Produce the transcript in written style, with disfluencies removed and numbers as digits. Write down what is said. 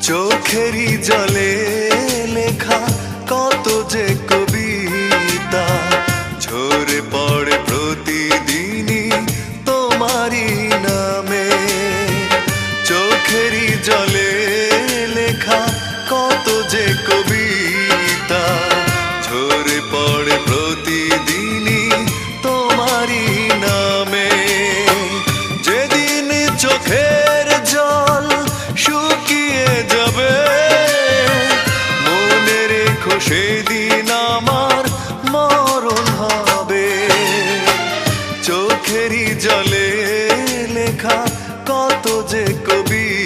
চোখেরই জলে লেখা কত যে কবিতা ঝরে পড়ে প্রতিদিনই তোমারই নামে। চোখেরই জলে লেখা কত যে কবিতা ঝরে পড়ে প্রতিদিনই তোমারই নামে। যেদিন চোখের জল শুকিয়ে যাবে মনে রেখো সেদিন আমার মরণ হবে। চোখেরই জলে লেখা কত যে কবিতা